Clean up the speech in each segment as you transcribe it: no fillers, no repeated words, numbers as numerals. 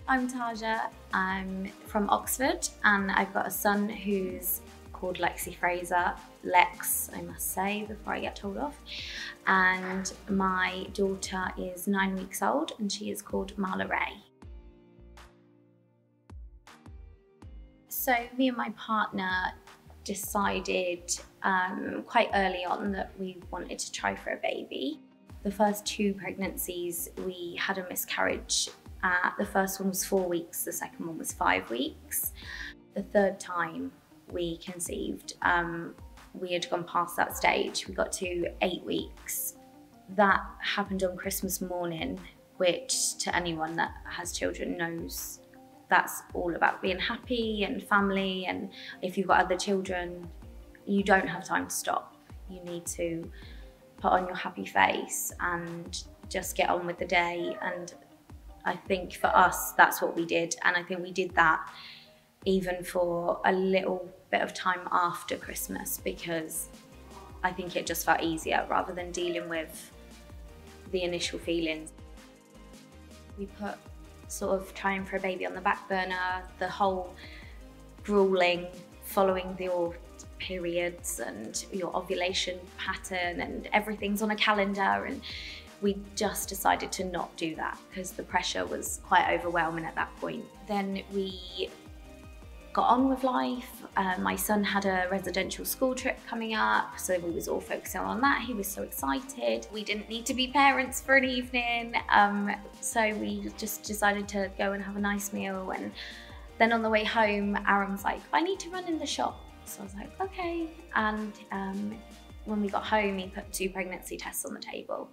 I'm Taja, I'm from Oxford and I've got a son who's called Lexi Fraser, Lex I must say before I get told off, and my daughter is 9 weeks old and she is called Taja-Raye. So me and my partner decided quite early on that we wanted to try for a baby. The first 2 pregnancies we had a miscarriage. The first one was 4 weeks, the second one was 5 weeks. The third time we conceived, we had gone past that stage. We got to 8 weeks. That happened on Christmas morning, which to anyone that has children knows that's all about being happy and family, and if you've got other children, you don't have time to stop. You need to put on your happy face and just get on with the day. And I think for us, that's what we did. And I think we did that even for a little bit of time after Christmas, because I think it just felt easier rather than dealing with the initial feelings. We put sort of trying for a baby on the back burner, the whole grueling, following your periods and your ovulation pattern, and everything's on a calendar, and we just decided to not do that because the pressure was quite overwhelming at that point. Then we got on with life. My son had a residential school trip coming up, so we was all focusing on that. He was so excited. We didn't need to be parents for an evening, so we just decided to go and have a nice meal. And then on the way home, Aaron was like, I need to run in the shop. So I was like, okay. And when we got home, he put 2 pregnancy tests on the table.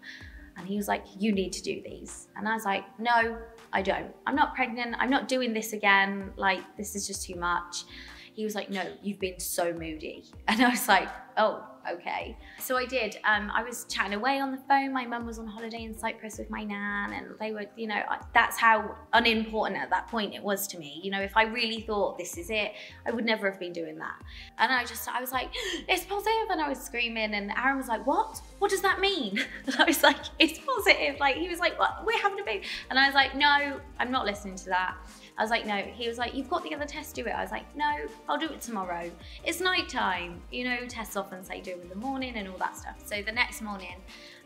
And he was like, you need to do these. And I was like, no, I don't. I'm not pregnant. I'm not doing this again. Like, this is just too much. He was like, no, you've been so moody. And I was like, oh, okay. So I did. I was chatting away on the phone. My mum was on holiday in Cyprus with my nan, and they were, you know, that's how unimportant at that point it was to me. You know, if I really thought this is it, I would never have been doing that. And I was like, it's positive. And I was screaming, and Aaron was like, what? What does that mean? And I was like, it's positive. Like, he was like, what? We're having a baby. And I was like, no, I'm not listening to that. I was like, no. He was like, you've got the other test, do it. I was like, no, I'll do it tomorrow. It's nighttime. You know, tests often say do it in the morning and all that stuff. So the next morning,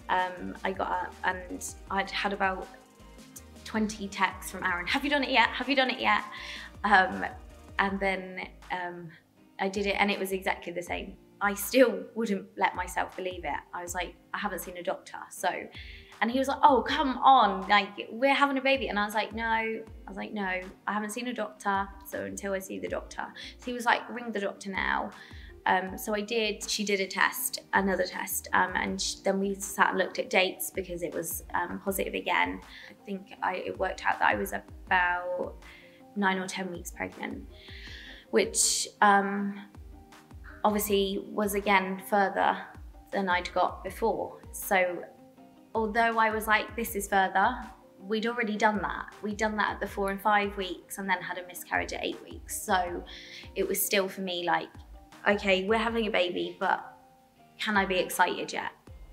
I got up and I'd had about 20 texts from Aaron. Have you done it yet? Have you done it yet? And then I did it, and it was exactly the same. I still wouldn't let myself believe it. I was like, I haven't seen a doctor. So, and he was like, oh, come on, like, we're having a baby. And I was like, no. I was like, no, I haven't seen a doctor, so until I see the doctor. So he was like, ring the doctor now. So I did. She did a test, another test, and then we sat and looked at dates because it was positive again. I think it worked out that I was about 9 or 10 weeks pregnant, which obviously was again further than I'd got before. So although I was like, this is further, we'd already done that. We'd done that at the 4 and 5 weeks and then had a miscarriage at 8 weeks. So it was still for me like, okay, we're having a baby, but can I be excited yet?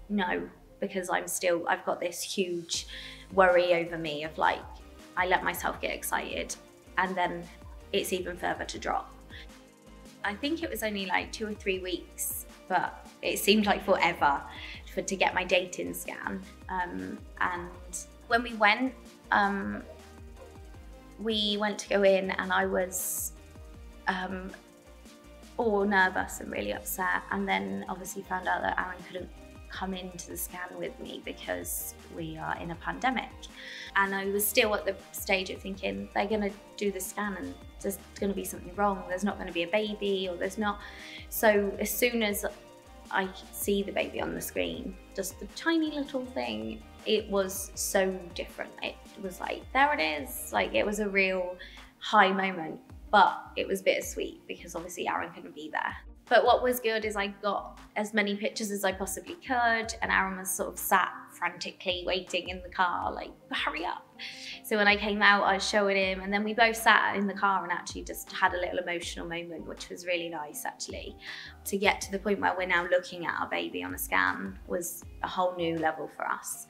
No, because I've got this huge worry over me of like, I let myself get excited and then it's even further to drop. I think it was only like 2 or 3 weeks, but it seemed like forever to get my dating scan. And when we went to go in, and I was all nervous and really upset, and then obviously found out that Aaron couldn't come into the scan with me because we are in a pandemic. And I was still at the stage of thinking, they're gonna do the scan and there's gonna be something wrong, there's not gonna be a baby, or there's not. So as soon as I see the baby on the screen, just the tiny little thing, it was so different. It was like, there it is. Like, it was a real high moment, but it was bittersweet because obviously Aaron couldn't be there. But what was good is I got as many pictures as I possibly could, and Aaron was sort of sat frantically waiting in the car, like, hurry up. So when I came out, I was showing him, and then we both sat in the car and actually just had a little emotional moment, which was really nice, actually. To get to the point where we're now looking at our baby on a scan was a whole new level for us.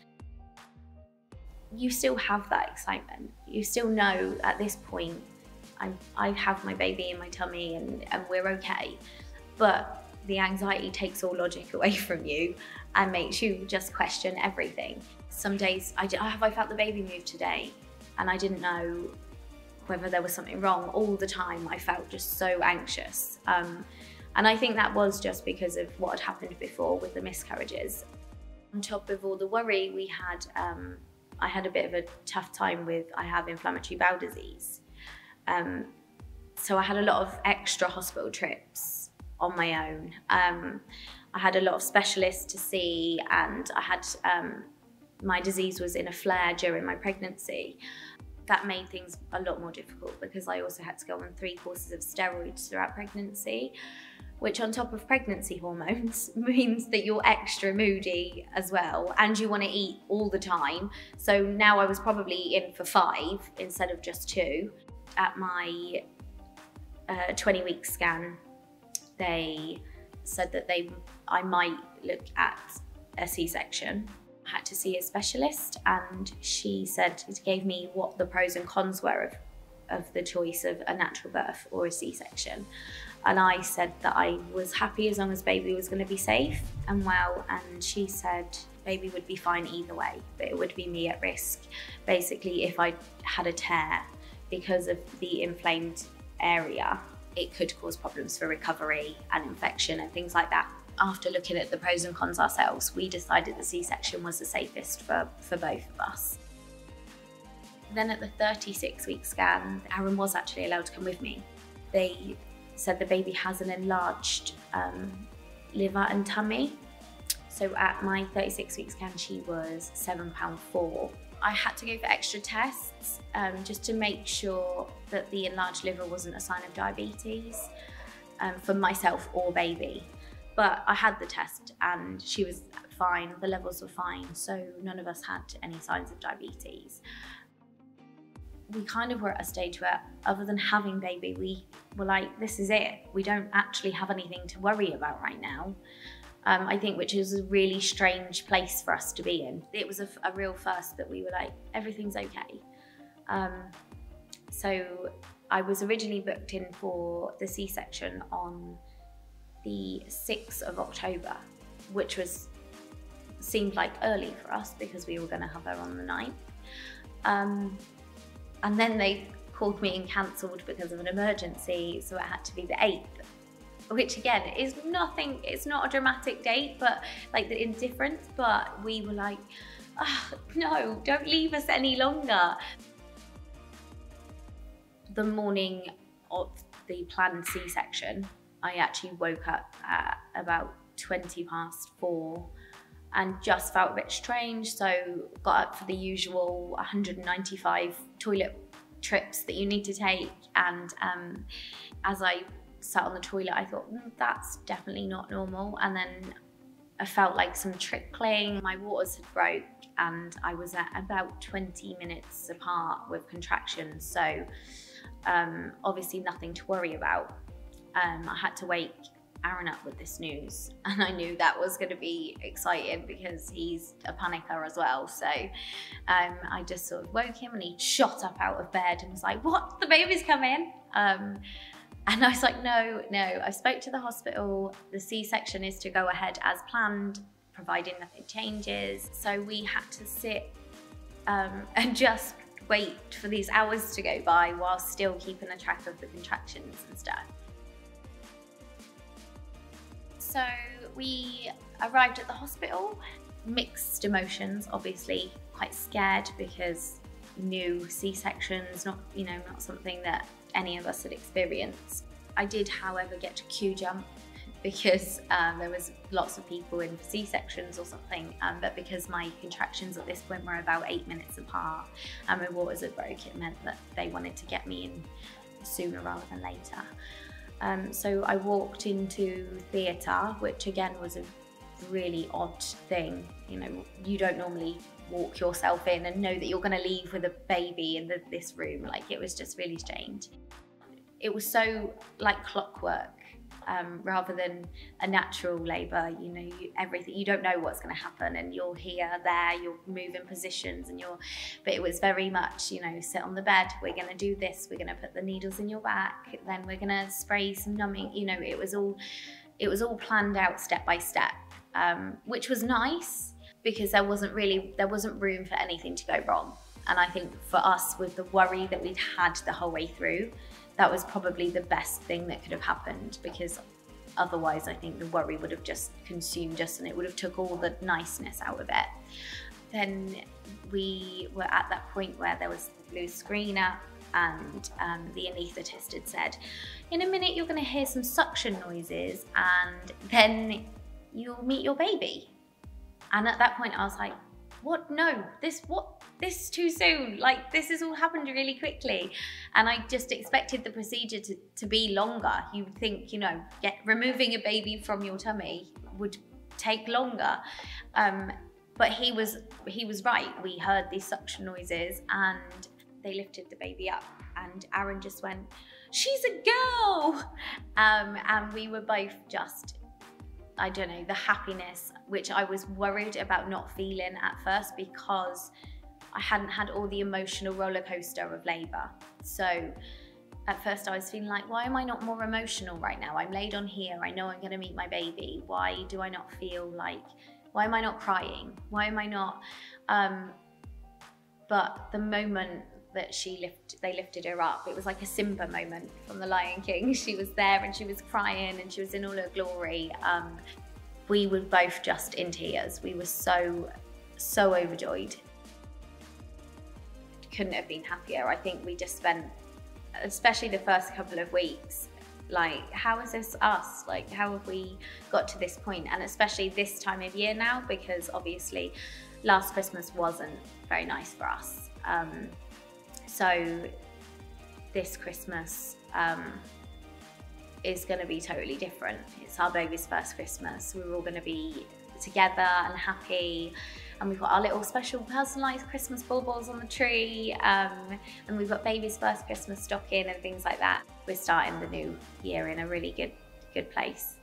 you still have that excitement. You still know at this point, I have my baby in my tummy and we're okay. But the anxiety takes all logic away from you and makes you just question everything. Some days, have I felt the baby move today? And I didn't know whether there was something wrong. All the time I felt just so anxious. And I think that was just because of what had happened before with the miscarriages. On top of all the worry we had, I had a bit of a tough time with, I have inflammatory bowel disease. So I had a lot of extra hospital trips on my own. I had a lot of specialists to see, and I had, my disease was in a flare during my pregnancy. That made things a lot more difficult because I also had to go on 3 courses of steroids throughout pregnancy, which on top of pregnancy hormones means that you're extra moody as well, and you want to eat all the time. So now I was probably in for 5 instead of just 2. At my 20-week scan, they said that I might look at a C-section. I had to see a specialist, and she gave me what the pros and cons were of the choice of a natural birth or a C-section. And I said that I was happy as long as baby was going to be safe and well, and she said baby would be fine either way, but it would be me at risk. Basically, if I had a tear because of the inflamed area, it could cause problems for recovery and infection and things like that. After looking at the pros and cons ourselves, we decided the C-section was the safest for both of us. Then at the 36-week scan, Aaron was actually allowed to come with me. They said the baby has an enlarged liver and tummy. So at my 36-week scan, she was £7.4. I had to go for extra tests just to make sure that the enlarged liver wasn't a sign of diabetes for myself or baby. But I had the test and she was fine, the levels were fine, so none of us had any signs of diabetes. We kind of were at a stage where, other than having baby, we were like, this is it. We don't actually have anything to worry about right now. I think, which is a really strange place for us to be in. It was a real first that we were like, everything's okay. So I was originally booked in for the C-section on the 6th of October, which seemed like early for us because we were going to have her on the 9th. And then they called me and cancelled because of an emergency, so it had to be the 8th, which again is nothing, it's not a dramatic date, but like the indifference, but we were like, oh, no, don't leave us any longer. The morning of the planned C-section, I actually woke up at about 4:20 and just felt a bit strange, so got up for the usual 195 toilet trips that you need to take, and as I sat on the toilet I thought, that's definitely not normal, and then I felt like some trickling. My waters had broke and I was at about 20 minutes apart with contractions, so obviously nothing to worry about. I had to wake Aaron up with this news, and I knew that was going to be exciting because he's a panicker as well. So I just sort of woke him and he shot up out of bed and was like, what, the baby's coming? And I was like, no, I spoke to the hospital. The C-section is to go ahead as planned, providing nothing changes. So we had to sit and just wait for these hours to go by while still keeping a track of the contractions and stuff. So we arrived at the hospital, mixed emotions, obviously quite scared because new C-sections, not something that any of us had experienced. I did, however, get to queue jump because there was lots of people in for C-sections or something, but because my contractions at this point were about 8 minutes apart and my waters had broke, it meant that they wanted to get me in sooner rather than later. So I walked into theatre, which again was a really odd thing. You don't normally walk yourself in and know that you're going to leave with a baby in this room. Like, it was just really strange. It was so like clockwork rather than a natural labour. You know, everything, you don't know what's going to happen, and you're here, there, you're moving positions, and but it was very much, you know, sit on the bed, we're going to do this, we're going to put the needles in your back, then we're going to spray some numbing, you know, it was all planned out step by step, which was nice because there wasn't room for anything to go wrong. And I think for us, with the worry that we'd had the whole way through, that was probably the best thing that could have happened, because otherwise I think the worry would have just consumed us and it would have took all the niceness out of it. Then we were at that point where there was the blue screen up, and the anaesthetist had said, in a minute you're going to hear some suction noises and then you'll meet your baby. And at that point I was like, what? No, this is too soon. Like, this has all happened really quickly. And I just expected the procedure to be longer. You would think, you know, removing a baby from your tummy would take longer. But he was right. We heard these suction noises and they lifted the baby up, and Aaron just went, she's a girl. And we were both just, I don't know, the happiness, which I was worried about not feeling at first because I hadn't had all the emotional roller coaster of labour. So at first I was feeling like, why am I not more emotional right now? I'm laid on here, I know I'm going to meet my baby. Why do I not feel like, why am I not crying? Why am I not? But the moment that they lifted her up, it was like a Simba moment from The Lion King. She was there and she was crying and she was in all her glory. We were both just in tears. We were so overjoyed. Couldn't have been happier. I think we just spent, especially the first couple of weeks, like, how is this us? Like, how have we got to this point? And especially this time of year now, because obviously last Christmas wasn't very nice for us. So this Christmas is going to be totally different. It's our baby's first Christmas. We're all going to be together and happy, and we've got our little special personalised Christmas baubles on the tree, and we've got baby's first Christmas stocking and things like that. We're starting the new year in a really good place.